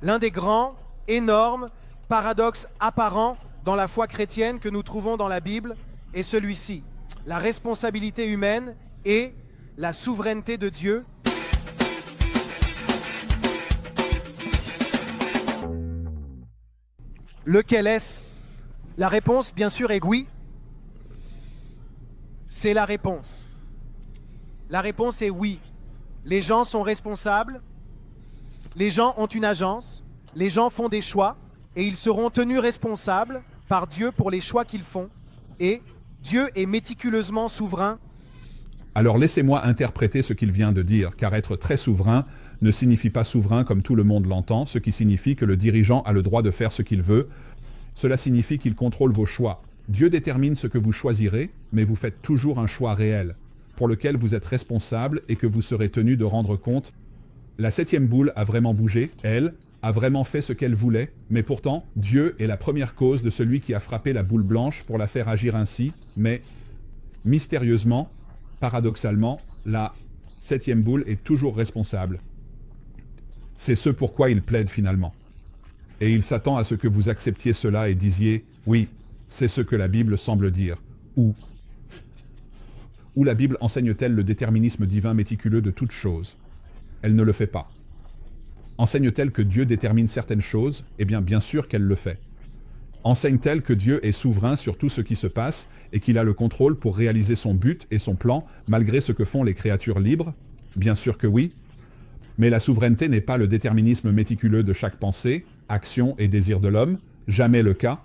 L'un des grands, énormes paradoxes apparents dans la foi chrétienne que nous trouvons dans la Bible est celui-ci. La responsabilité humaine et la souveraineté de Dieu. Lequel est-ce? La réponse, bien sûr, est oui. C'est la réponse. La réponse est oui. Les gens sont responsables, les gens ont une agence, les gens font des choix et ils seront tenus responsables par Dieu pour les choix qu'ils font. Et Dieu est méticuleusement souverain. Alors laissez-moi interpréter ce qu'il vient de dire, car être très souverain ne signifie pas souverain comme tout le monde l'entend, ce qui signifie que le dirigeant a le droit de faire ce qu'il veut. Cela signifie qu'il contrôle vos choix. Dieu détermine ce que vous choisirez, mais vous faites toujours un choix réel, pour lequel vous êtes responsable et que vous serez tenu de rendre compte. La 7e boule a vraiment bougé, elle a vraiment fait ce qu'elle voulait, mais pourtant, Dieu est la première cause de celui qui a frappé la boule blanche pour la faire agir ainsi, mais mystérieusement, paradoxalement, la 7e boule est toujours responsable. C'est ce pourquoi il plaide finalement. Et il s'attend à ce que vous acceptiez cela et disiez « Oui, c'est ce que la Bible semble dire » ou la Bible enseigne-t-elle le déterminisme divin méticuleux de toutes choses? Elle ne le fait pas. Enseigne-t-elle que Dieu détermine certaines choses? Eh bien sûr qu'elle le fait. Enseigne-t-elle que Dieu est souverain sur tout ce qui se passe et qu'il a le contrôle pour réaliser son but et son plan malgré ce que font les créatures libres? Bien sûr que oui. Mais la souveraineté n'est pas le déterminisme méticuleux de chaque pensée, action et désir de l'homme. Jamais le cas.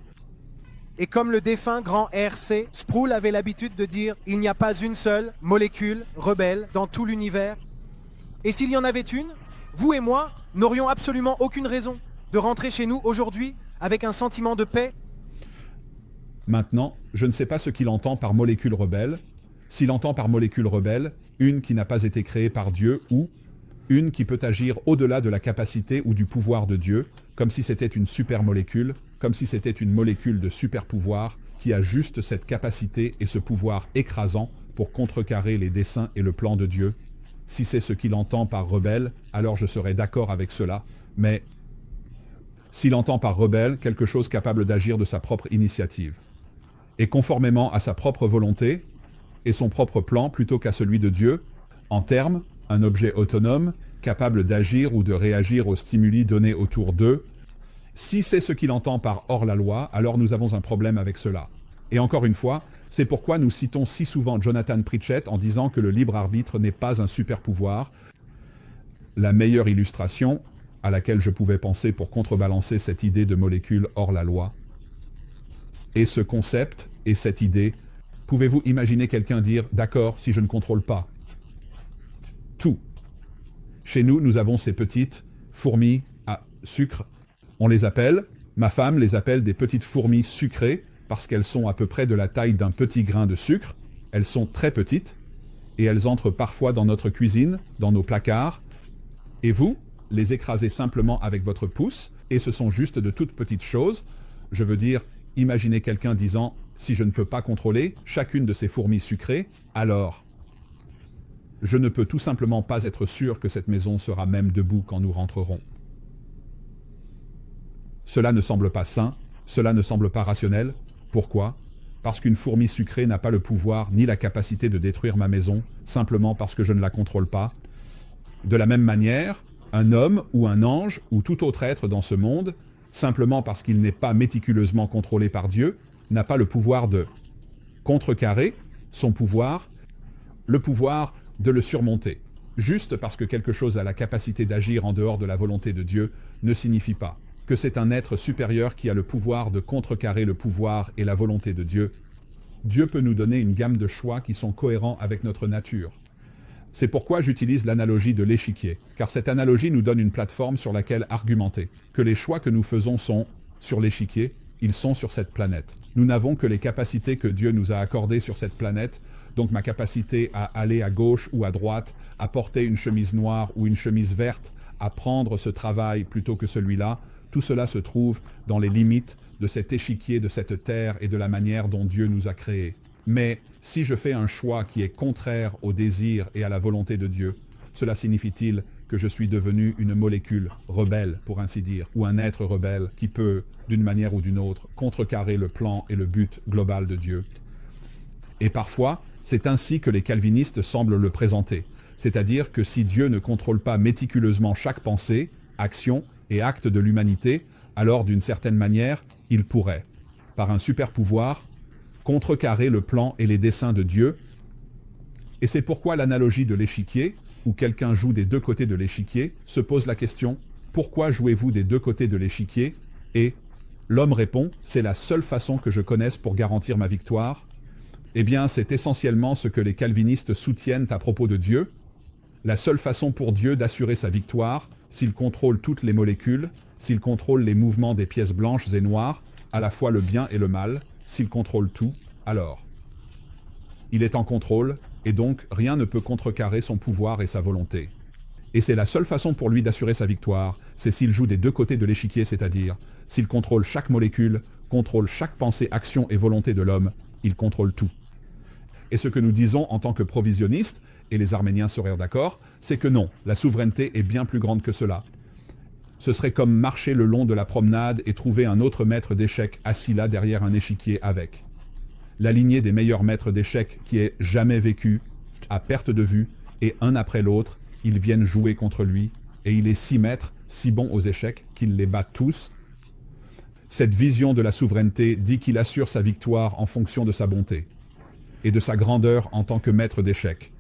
Et comme le défunt grand R.C. Sproul avait l'habitude de dire, il n'y a pas une seule molécule rebelle dans tout l'univers. Et s'il y en avait une, vous et moi n'aurions absolument aucune raison de rentrer chez nous aujourd'hui avec un sentiment de paix. Maintenant, je ne sais pas ce qu'il entend par molécule rebelle. S'il entend par molécule rebelle, une qui n'a pas été créée par Dieu ou une qui peut agir au-delà de la capacité ou du pouvoir de Dieu, comme si c'était une supermolécule, comme si c'était une molécule de super-pouvoir qui a juste cette capacité et ce pouvoir écrasant pour contrecarrer les desseins et le plan de Dieu. Si c'est ce qu'il entend par rebelle, alors je serais d'accord avec cela, mais s'il entend par rebelle quelque chose capable d'agir de sa propre initiative, et conformément à sa propre volonté et son propre plan plutôt qu'à celui de Dieu, en termes, un objet autonome, capable d'agir ou de réagir aux stimuli donnés autour d'eux, si c'est ce qu'il entend par hors la loi, alors nous avons un problème avec cela. Et encore une fois, c'est pourquoi nous citons si souvent Jonathan Pritchett en disant que le libre arbitre n'est pas un super pouvoir. La meilleure illustration à laquelle je pouvais penser pour contrebalancer cette idée de molécule hors la loi et ce concept et cette idée, pouvez-vous imaginer quelqu'un dire « d'accord, si je ne contrôle pas » tout. Chez nous, nous avons ces petites fourmis à sucre. On les appelle, ma femme les appelle des petites fourmis sucrées parce qu'elles sont à peu près de la taille d'un petit grain de sucre. Elles sont très petites et elles entrent parfois dans notre cuisine, dans nos placards. Et vous, les écrasez simplement avec votre pouce et ce sont juste de toutes petites choses. Je veux dire, imaginez quelqu'un disant « si je ne peux pas contrôler chacune de ces fourmis sucrées, alors… » Je ne peux tout simplement pas être sûr que cette maison sera même debout quand nous rentrerons. Cela ne semble pas sain, cela ne semble pas rationnel. Pourquoi? Parce qu'une fourmi sucrée n'a pas le pouvoir ni la capacité de détruire ma maison, simplement parce que je ne la contrôle pas. De la même manière, un homme ou un ange ou tout autre être dans ce monde, simplement parce qu'il n'est pas méticuleusement contrôlé par Dieu, n'a pas le pouvoir de contrecarrer son pouvoir, le pouvoir de le surmonter. Juste parce que quelque chose a la capacité d'agir en dehors de la volonté de Dieu ne signifie pas que c'est un être supérieur qui a le pouvoir de contrecarrer le pouvoir et la volonté de Dieu. Dieu peut nous donner une gamme de choix qui sont cohérents avec notre nature. C'est pourquoi j'utilise l'analogie de l'échiquier, car cette analogie nous donne une plateforme sur laquelle argumenter, que les choix que nous faisons sont sur l'échiquier, ils sont sur cette planète. Nous n'avons que les capacités que Dieu nous a accordées sur cette planète. Donc ma capacité à aller à gauche ou à droite, à porter une chemise noire ou une chemise verte, à prendre ce travail plutôt que celui-là, tout cela se trouve dans les limites de cet échiquier, de cette terre et de la manière dont Dieu nous a créés. Mais si je fais un choix qui est contraire au désir et à la volonté de Dieu, cela signifie-t-il que je suis devenu une molécule rebelle, pour ainsi dire, ou un être rebelle qui peut, d'une manière ou d'une autre, contrecarrer le plan et le but global de Dieu. Et parfois, c'est ainsi que les calvinistes semblent le présenter. C'est-à-dire que si Dieu ne contrôle pas méticuleusement chaque pensée, action et acte de l'humanité, alors d'une certaine manière, il pourrait, par un super pouvoir, contrecarrer le plan et les desseins de Dieu. Et c'est pourquoi l'analogie de l'échiquier, où quelqu'un joue des deux côtés de l'échiquier, se pose la question, pourquoi jouez-vous des deux côtés de l'échiquier? Et l'homme répond, c'est la seule façon que je connaisse pour garantir ma victoire. Eh bien, c'est essentiellement ce que les calvinistes soutiennent à propos de Dieu. La seule façon pour Dieu d'assurer sa victoire, s'il contrôle toutes les molécules, s'il contrôle les mouvements des pièces blanches et noires, à la fois le bien et le mal, s'il contrôle tout, alors il est en contrôle, et donc rien ne peut contrecarrer son pouvoir et sa volonté. Et c'est la seule façon pour lui d'assurer sa victoire, c'est s'il joue des deux côtés de l'échiquier, c'est-à-dire s'il contrôle chaque molécule, contrôle chaque pensée, action et volonté de l'homme, il contrôle tout. Et ce que nous disons en tant que provisionnistes, et les Arméniens seraient d'accord, c'est que non, la souveraineté est bien plus grande que cela. Ce serait comme marcher le long de la promenade et trouver un autre maître d'échecs assis là derrière un échiquier avec. La lignée des meilleurs maîtres d'échecs qui ait jamais vécu, à perte de vue, et un après l'autre, ils viennent jouer contre lui, et il est si maître, si bon aux échecs, qu'il les bat tous. Cette vision de la souveraineté dit qu'il assure sa victoire en fonction de sa bonté, et de sa grandeur en tant que maître d'échecs.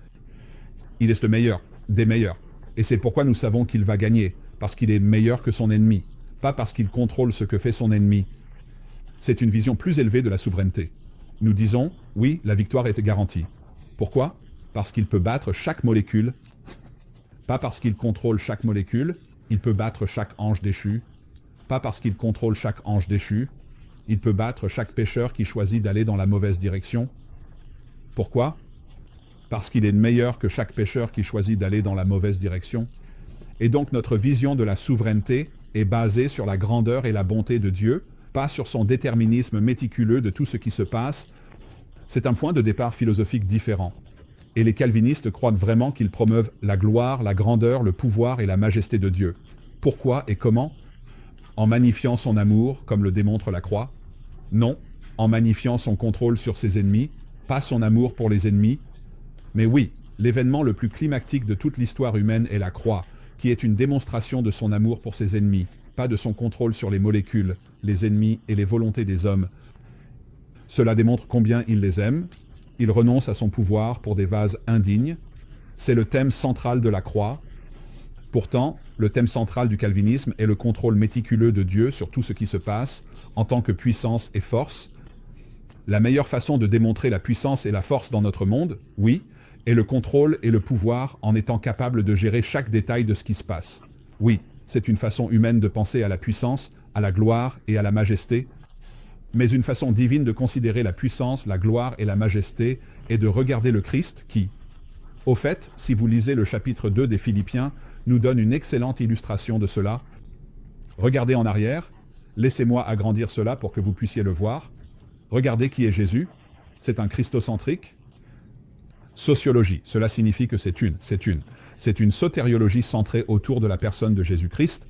Il est le meilleur, des meilleurs, et c'est pourquoi nous savons qu'il va gagner, parce qu'il est meilleur que son ennemi, pas parce qu'il contrôle ce que fait son ennemi. C'est une vision plus élevée de la souveraineté. Nous disons, oui, la victoire est garantie. Pourquoi? Parce qu'il peut battre chaque molécule, pas parce qu'il contrôle chaque molécule, il peut battre chaque ange déchu, pas parce qu'il contrôle chaque ange déchu, il peut battre chaque pécheur qui choisit d'aller dans la mauvaise direction. Pourquoi? Parce qu'il est meilleur que chaque pécheur qui choisit d'aller dans la mauvaise direction. Et donc notre vision de la souveraineté est basée sur la grandeur et la bonté de Dieu, pas sur son déterminisme méticuleux de tout ce qui se passe. C'est un point de départ philosophique différent. Et les calvinistes croient vraiment qu'ils promeuvent la gloire, la grandeur, le pouvoir et la majesté de Dieu. Pourquoi et comment? En magnifiant son amour, comme le démontre la croix? Non, en magnifiant son contrôle sur ses ennemis, pas son amour pour les ennemis. Mais oui, l'événement le plus climactique de toute l'histoire humaine est la croix, qui est une démonstration de son amour pour ses ennemis, pas de son contrôle sur les molécules, les ennemis et les volontés des hommes. Cela démontre combien il les aime. Il renonce à son pouvoir pour des vases indignes. C'est le thème central de la croix. Pourtant, le thème central du calvinisme est le contrôle méticuleux de Dieu sur tout ce qui se passe, en tant que puissance et force. La meilleure façon de démontrer la puissance et la force dans notre monde, oui, est le contrôle et le pouvoir en étant capable de gérer chaque détail de ce qui se passe. Oui, c'est une façon humaine de penser à la puissance, à la gloire et à la majesté, mais une façon divine de considérer la puissance, la gloire et la majesté est de regarder le Christ qui, au fait, si vous lisez le chapitre 2 des Philippiens, nous donne une excellente illustration de cela. Regardez en arrière, laissez-moi agrandir cela pour que vous puissiez le voir. Regardez qui est Jésus, c'est un christocentrique. Sociologie, cela signifie que c'est une sotériologie centrée autour de la personne de Jésus-Christ.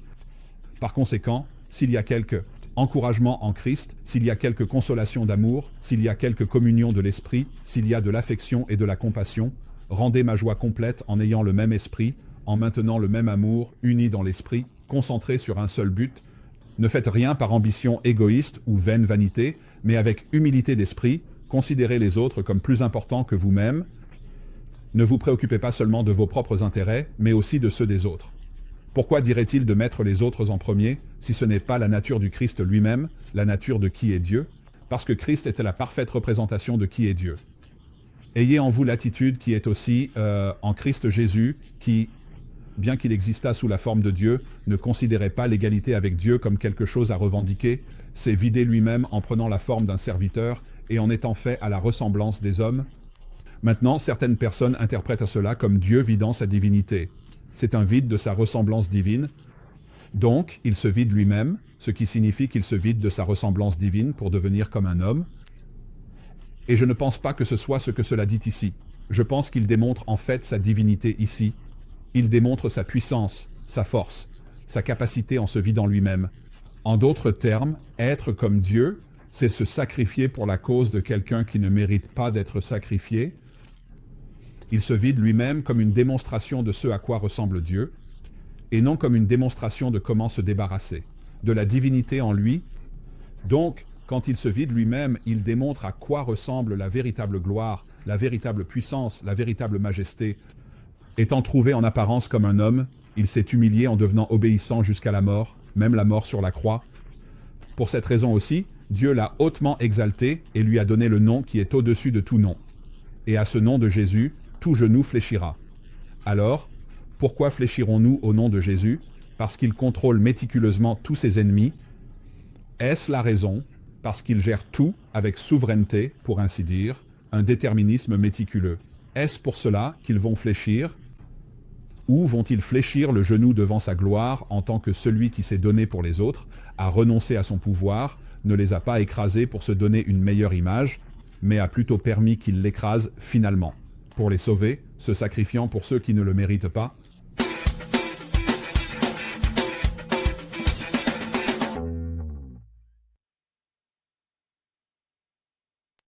Par conséquent, s'il y a quelque encouragement en Christ, s'il y a quelque consolation d'amour, s'il y a quelque communion de l'esprit, s'il y a de l'affection et de la compassion, rendez ma joie complète en ayant le même esprit, en maintenant le même amour, unis dans l'esprit, concentrés sur un seul but. Ne faites rien par ambition égoïste ou vaine vanité, mais avec humilité d'esprit, considérez les autres comme plus importants que vous-même. Ne vous préoccupez pas seulement de vos propres intérêts, mais aussi de ceux des autres. Pourquoi dirait-il de mettre les autres en premier, si ce n'est pas la nature du Christ lui-même, la nature de qui est Dieu? Parce que Christ était la parfaite représentation de qui est Dieu. Ayez en vous l'attitude qui est aussi en Christ Jésus, qui, bien qu'il existât sous la forme de Dieu, ne considérait pas l'égalité avec Dieu comme quelque chose à revendiquer, s'est vidé lui-même en prenant la forme d'un serviteur et en étant fait à la ressemblance des hommes. Maintenant, certaines personnes interprètent cela comme Dieu vidant sa divinité. C'est un vide de sa ressemblance divine. Donc, il se vide lui-même, ce qui signifie qu'il se vide de sa ressemblance divine pour devenir comme un homme. Et je ne pense pas que ce soit ce que cela dit ici. Je pense qu'il démontre en fait sa divinité ici. Il démontre sa puissance, sa force, sa capacité en se vidant lui-même. En d'autres termes, être comme Dieu, c'est se sacrifier pour la cause de quelqu'un qui ne mérite pas d'être sacrifié. Il se vide lui-même comme une démonstration de ce à quoi ressemble Dieu, et non comme une démonstration de comment se débarrasser de la divinité en lui. Donc, quand il se vide lui-même, il démontre à quoi ressemble la véritable gloire, la véritable puissance, la véritable majesté. Étant trouvé en apparence comme un homme, il s'est humilié en devenant obéissant jusqu'à la mort, même la mort sur la croix. Pour cette raison aussi, Dieu l'a hautement exalté et lui a donné le nom qui est au-dessus de tout nom. Et à ce nom de Jésus, tout genou fléchira. Alors, pourquoi fléchirons-nous au nom de Jésus? Parce qu'il contrôle méticuleusement tous ses ennemis. Est-ce la raison? Parce qu'il gère tout avec souveraineté, pour ainsi dire, un déterminisme méticuleux. Est-ce pour cela qu'ils vont fléchir? Ou vont-ils fléchir le genou devant sa gloire en tant que celui qui s'est donné pour les autres, a renoncé à son pouvoir, ne les a pas écrasés pour se donner une meilleure image, mais a plutôt permis qu'ils l'écrasent finalement, pour les sauver, se sacrifiant pour ceux qui ne le méritent pas?